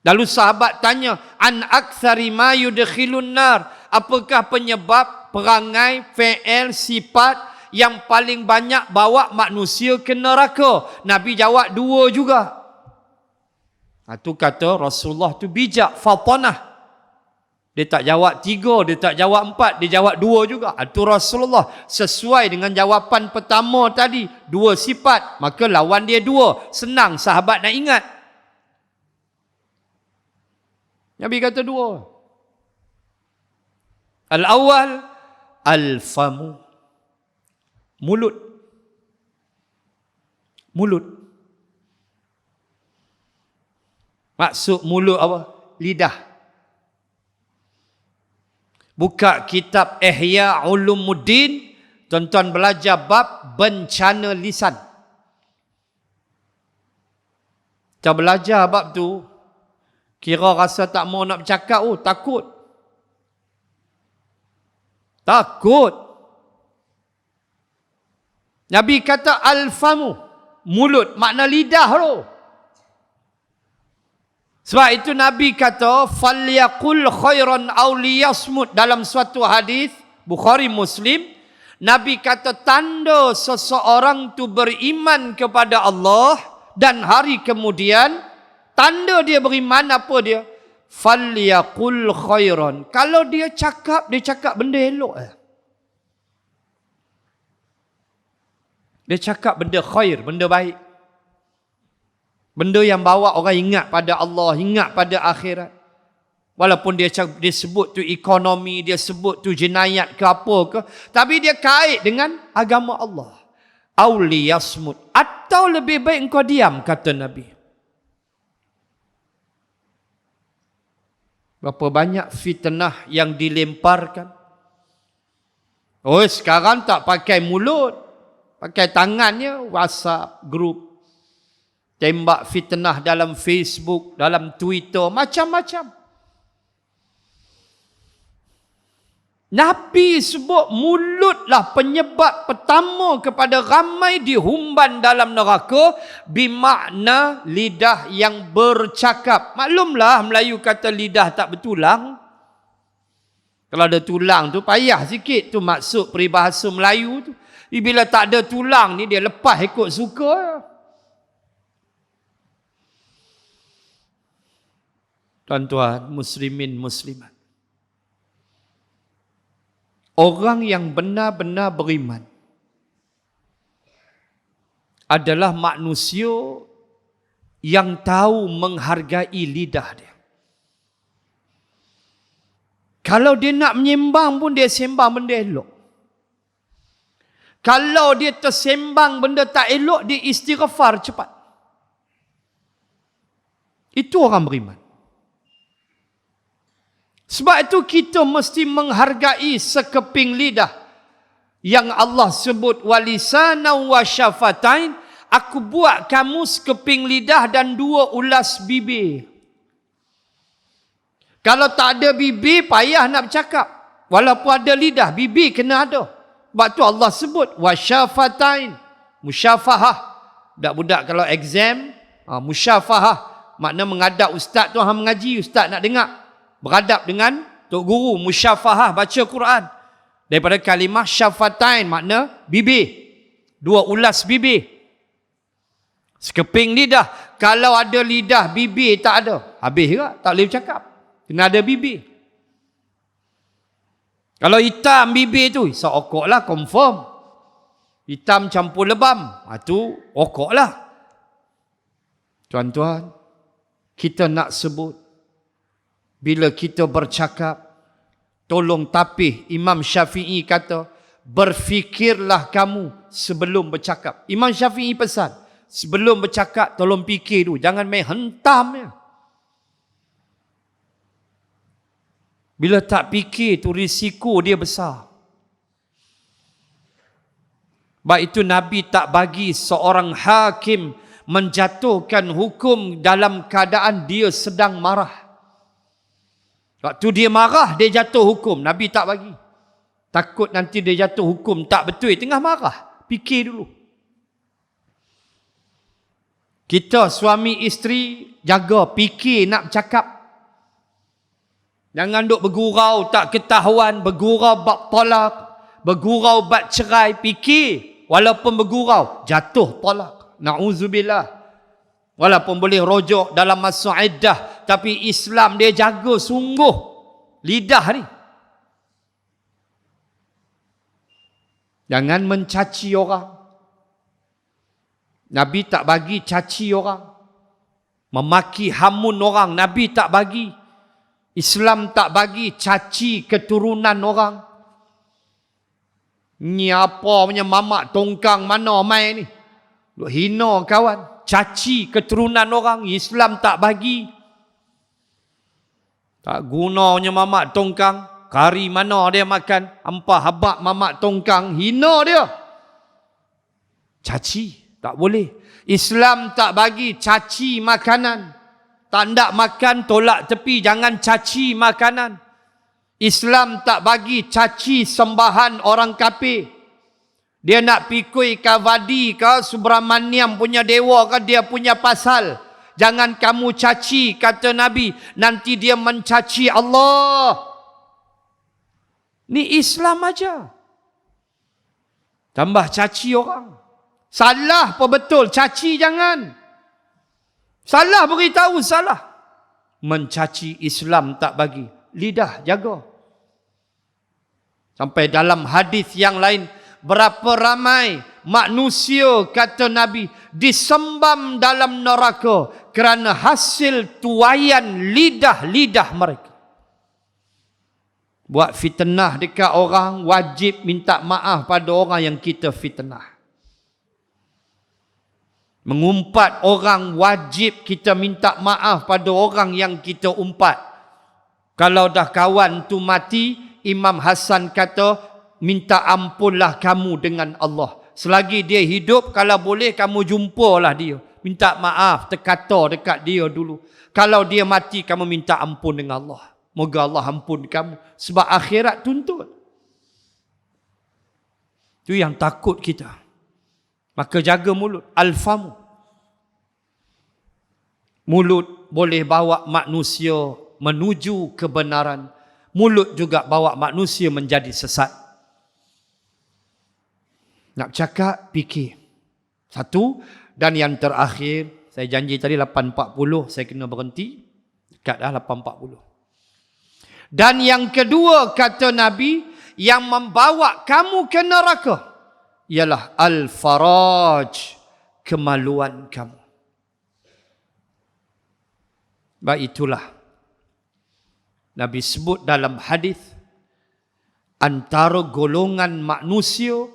Lalu sahabat tanya, an aktsari ma yudkhilun nar. Apakah penyebab perangai, fi'il, sifat yang paling banyak bawa manusia ke neraka? Nabi jawab dua juga. Itu kata Rasulullah tu bijak, fatanah. Dia tak jawab tiga, dia tak jawab empat, dia jawab dua juga. Itu Rasulullah sesuai dengan jawapan pertama tadi. Dua sifat, maka lawan dia dua. Senang sahabat nak ingat. Nabi kata dua. Al-awwal, al-famu. Mulut. Mulut. Maksud mulut apa? Lidah. Buka kitab Ihya Ulumuddin, tuan-tuan belajar bab bencana lisan. Kita belajar bab tu, kira rasa tak mau nak bercakap, takut. Takut. Nabi kata al-famu, mulut, makna lidah tu. Sebab itu Nabi kata falyaqul khairan aw liyasmut, dalam suatu hadis Bukhari Muslim, Nabi kata tanda seseorang tu beriman kepada Allah dan hari kemudian, tanda dia beriman apa dia? Falyaqul khairan. Kalau dia cakap benda elok. Dia cakap benda khair, benda baik. Benda yang bawa orang ingat pada Allah, ingat pada akhirat. Walaupun dia sebut tu ekonomi, dia sebut tu jenayat ke apa ke, tapi dia kait dengan agama Allah. Auli yasmut, atau lebih baik engkau diam, kata Nabi. Berapa banyak fitnah yang dilemparkan. Oh, sekarang tak pakai mulut, pakai tangannya, WhatsApp, grup. Tembak fitnah dalam Facebook, dalam Twitter, macam-macam. Nabi sebut mulutlah penyebab pertama kepada ramai dihumban dalam neraka, bermakna lidah yang bercakap. Maklumlah Melayu kata lidah tak bertulang. Kalau ada tulang tu payah sikit, tu maksud peribahasa Melayu tu. Bila tak ada tulang ni dia lepas ikut suka. Tuan-tuan muslimin muslimat, orang yang benar-benar beriman adalah manusia yang tahu menghargai lidah dia. Kalau dia nak menyembang pun dia sembang benda elok. Kalau dia tersembang benda tak elok, dia istighfar cepat. Itu orang beriman. Sebab itu kita mesti menghargai sekeping lidah yang Allah sebut walisana wa syafatain. Aku buat kamu sekeping lidah dan 2 ulas bibir. Kalau tak ada bibir payah nak bercakap. Walaupun ada lidah, bibir kena ada. Sebab tu Allah sebut wa syafatain, musyafahah. Budak-budak kalau exam, musyafahah makna menghadap ustaz tu hang mengaji, ustaz nak dengar. Beradab dengan tok guru, musyafahah, baca Quran. Daripada kalimah syafatain makna bibir, 2 ulas bibir. Sekeping lidah. Kalau ada lidah, bibir tak ada, habis juga, tak boleh bercakap. Kena ada bibir. Kalau hitam bibir tu, seokok lah, confirm. Hitam campur lebam, tu okok lah. Tuan-tuan, kita nak sebut, bila kita bercakap, tolong tapih. Imam Syafi'i kata, berfikirlah kamu sebelum bercakap. Imam Syafi'i pesan, sebelum bercakap tolong fikir dulu, jangan main hentam ya. Bila tak fikir tu risiko dia besar. Sebab itu Nabi tak bagi seorang hakim menjatuhkan hukum dalam keadaan dia sedang marah. Waktu dia marah, dia jatuh hukum. Nabi tak bagi. Takut nanti dia jatuh hukum tak betul. Tengah marah. Fikir dulu. Kita suami isteri, jaga, fikir nak bercakap. Jangan duk bergurau tak ketahuan, bergurau bab talak, bergurau bab cerai, fikir. Walaupun bergurau, jatuh talak. Na'udzubillah. Walaupun boleh rojok dalam masa iddah, tapi Islam dia jaga sungguh lidah ni. Jangan mencaci orang. Nabi tak bagi caci orang. Memaki hamun orang, Nabi tak bagi. Islam tak bagi caci keturunan orang. Ni apa punya mamak tongkang mana mai ni? Duk hina kawan. Caci keturunan orang, Islam tak bagi. Tak gunanya mamak tongkang. kari mana dia makan, ampah habak mamak tongkang, hina dia. Caci, tak boleh. Islam tak bagi caci makanan. Tak nak makan, tolak tepi, jangan caci makanan. Islam tak bagi caci sembahan orang kafir. Dia nak pikui Kavadi ke Subramaniam punya dewa ke, dia punya pasal. Jangan kamu caci, kata Nabi. Nanti dia mencaci Allah. Ni Islam aja. Tambah caci orang. Salah apa betul? Caci jangan. Salah beritahu salah. Mencaci Islam tak bagi. Lidah jaga. Sampai dalam hadis yang lain, berapa ramai manusia, kata Nabi, disembam dalam neraka kerana hasil tuaian lidah-lidah mereka. Buat fitnah dekat orang, wajib minta maaf pada orang yang kita fitnah. Mengumpat orang, wajib kita minta maaf pada orang yang kita umpat. Kalau dah kawan tu mati, Imam Hasan kata, minta ampunlah kamu dengan Allah. Selagi dia hidup, kalau boleh kamu jumpalah dia. Minta maaf, terkata dekat dia dulu. Kalau dia mati, kamu minta ampun dengan Allah. Moga Allah ampun kamu. Sebab akhirat tuntut. Itu yang takut kita. Maka jaga mulut. Alfamu. Mulut boleh bawa manusia menuju kebenaran. Mulut juga bawa manusia menjadi sesat. Nak cakap, fikir. Satu. Dan yang terakhir, saya janji tadi 8.40, saya kena berhenti. Dekat dah 8.40. Dan yang kedua, kata Nabi, yang membawa kamu ke neraka ialah al-faraj, kemaluan kamu. Baik, itulah Nabi sebut dalam hadis, antara golongan manusia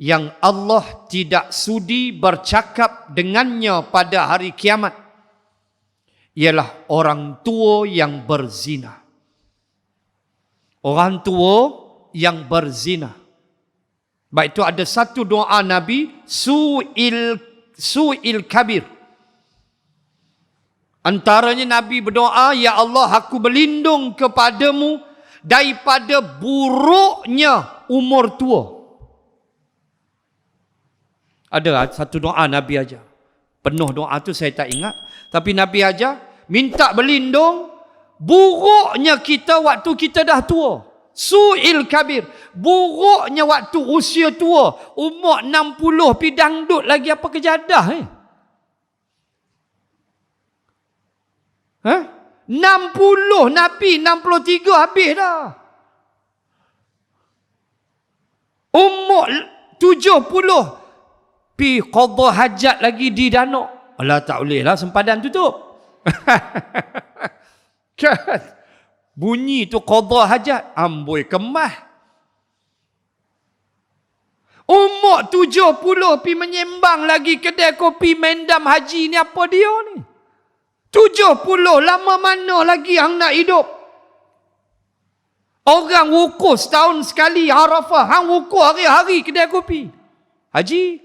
yang Allah tidak sudi bercakap dengannya pada hari kiamat ialah orang tua yang berzina. Orang tua yang berzina. Baik, itu ada satu doa Nabi, su'il kabir. Antaranya Nabi berdoa, ya Allah, aku berlindung kepadamu daripada buruknya umur tua. Ada satu doa Nabi aja. Penuh doa tu saya tak ingat. Tapi Nabi aja minta berlindung buruknya kita waktu kita dah tua. Su'il kabir. Buruknya waktu usia tua. Umur 60 pi dangdut lagi, apa kejadah ni? 60 Nabi 63 habis dah. Umur 70 pi qada hajat lagi di danau. Alah, tak boleh lah, sempadan tutup. Kan? Bunyi tu qada hajat, amboi kemah. Umur 70 pi menyembang lagi kedai kopi mendam haji ni, apa dia ni? 70, lama mana lagi hang nak hidup? Orang wukuf setahun sekali Arafah, hang wukuf hari-hari kedai kopi. Haji.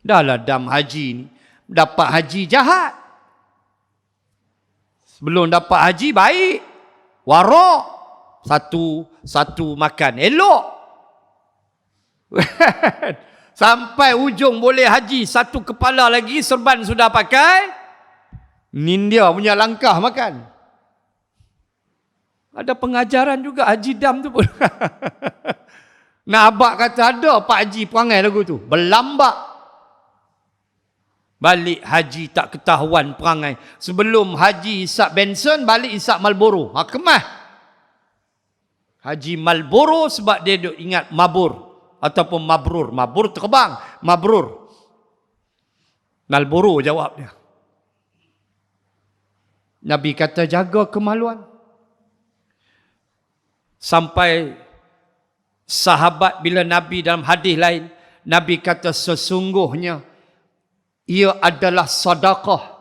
Dahlah dam haji ni. Dapat haji jahat. Sebelum dapat haji baik. Warak. Satu makan elok. Sampai ujung boleh haji, satu kepala lagi, serban sudah pakai. Ni dia punya langkah makan. Ada pengajaran juga haji dam tu pun. Nah, abang kata ada Pak Haji perangai lagu tu. Berlambak. Balik haji tak ketahuan perangai. Sebelum haji isap Benson, balik isap Marlboro. Kemah. Haji Marlboro sebab dia duk ingat mabur. Ataupun mabrur. Mabur terbang. Mabrur. Marlboro jawab dia. Nabi kata jaga kemaluan. Sampai sahabat bila Nabi dalam hadis lain, Nabi kata sesungguhnya ia adalah sedekah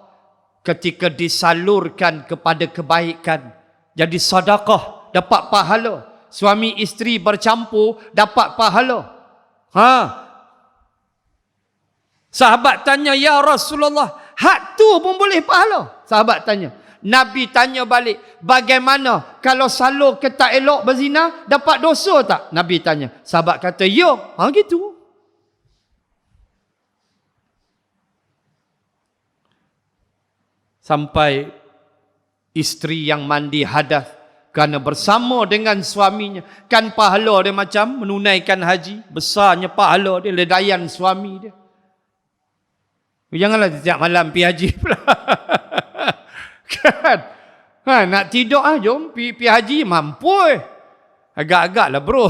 ketika disalurkan kepada kebaikan jadi sedekah, dapat pahala. Suami isteri bercampur, dapat pahala. Sahabat tanya, ya Rasulullah, hak tu pun boleh pahala? Sahabat tanya. Nabi tanya balik, bagaimana kalau salur ke tak elok berzina, dapat dosa tak? Nabi tanya. Sahabat kata, ya. Gitu. Sampai isteri yang mandi hadas kerana bersama dengan suaminya, kan pahala dia macam menunaikan haji, besarnya pahala dia, ledayan suami dia. Janganlah setiap malam pergi haji pula. Kan? Nak tidur jom pergi haji, mampu. Agak-agak lah bro.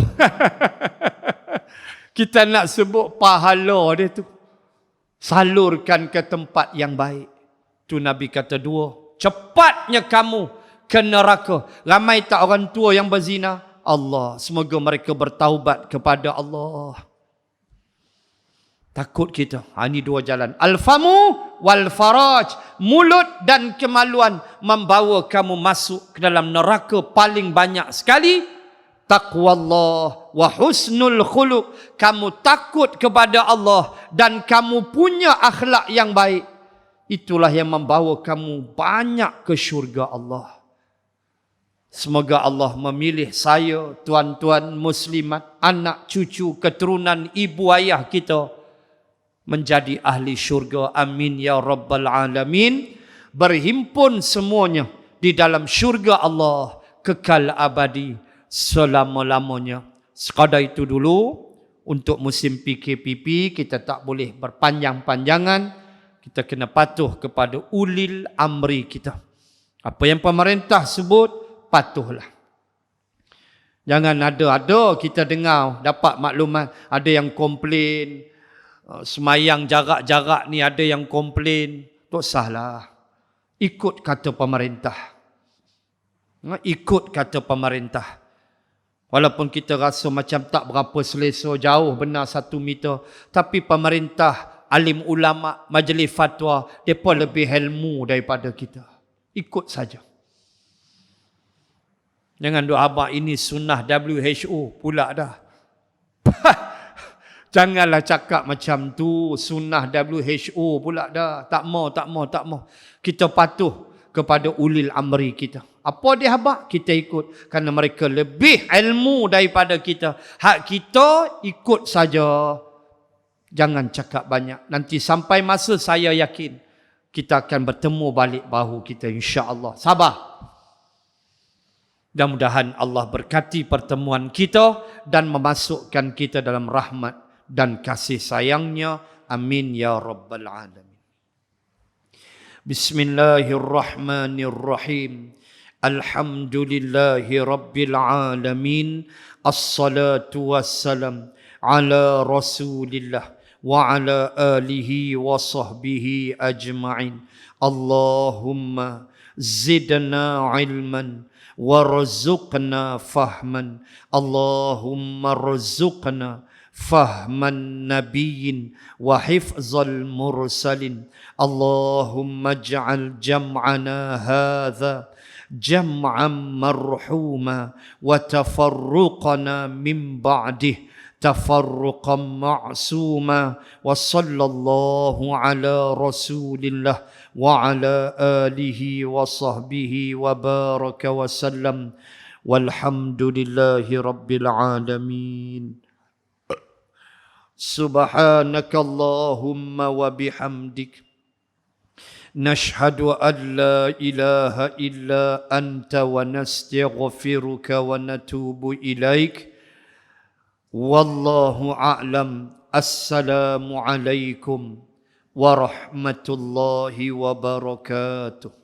Kita nak sebut pahala dia tu, salurkan ke tempat yang baik. Tu Nabi kata dua, cepatnya kamu ke neraka. Ramai tak orang tua yang berzina? Allah, semoga mereka bertaubat kepada Allah. Takut kita. Ini dua jalan. Al-famu wal faraj. Mulut dan kemaluan membawa kamu masuk ke dalam neraka paling banyak sekali. Taqwallah wa husnul khuluq. Kamu takut kepada Allah dan kamu punya akhlak yang baik. Itulah yang membawa kamu banyak ke syurga Allah. Semoga Allah memilih saya, tuan-tuan muslimat, anak cucu, keturunan ibu ayah kita menjadi ahli syurga. Amin ya rabbal alamin. Berhimpun semuanya di dalam syurga Allah kekal abadi selama-lamanya. Sekadar itu dulu untuk musim PKPP. Kita tak boleh berpanjang-panjangan. Kita kena patuh kepada ulil amri kita. Apa yang pemerintah sebut, patuhlah. Jangan ada kita dengar, dapat maklumat, ada yang komplain, semayang jarak-jarak ni ada yang komplain. Tak sahlah. Ikut kata pemerintah. Ikut kata pemerintah. Walaupun kita rasa macam tak berapa selesa, jauh benar 1 meter. Tapi pemerintah, alim ulama, majlis fatwa, mereka lebih ilmu daripada kita. Ikut saja. Jangan doa abang ini sunnah WHO pula dah. Janganlah cakap macam tu, sunnah WHO pula dah. Tak mau. Kita patuh kepada ulil amri kita. Apa dia habaq, kita ikut. Kerana mereka lebih ilmu daripada kita. Hak kita ikut saja. Jangan cakap banyak. Nanti sampai masa saya yakin kita akan bertemu balik bahu kita, insya-Allah. Sabar. Mudah-mudahan Allah berkati pertemuan kita dan memasukkan kita dalam rahmat dan kasih sayangnya. Amin ya rabbal alamin. Bismillahirrahmanirrahim. Alhamdulillahi rabbil alamin. Assalatu wassalam ala rasulillah wa ala alihi wa sahbihi ajma'in. Allahumma zidna ilman warzuqna fahman. Allahumma rzuqna fahman nabiyyin wa hifzal mursalin. Allahumma ij'al jam'ana hadha jam'an marhuma wa tafarruqana min ba'dih تفرقا معصوما وصلى الله على رسول الله وعلى آله وصحبه وبارك وسلم والحمد لله رب العالمين. سبحانك اللهم وبحمدك نشهد أن لا إله إلا أنت ونستغفرك ونتوب إليك. Wallahu a'lam. Assalamu alaikum warahmatullahi wabarakatuh.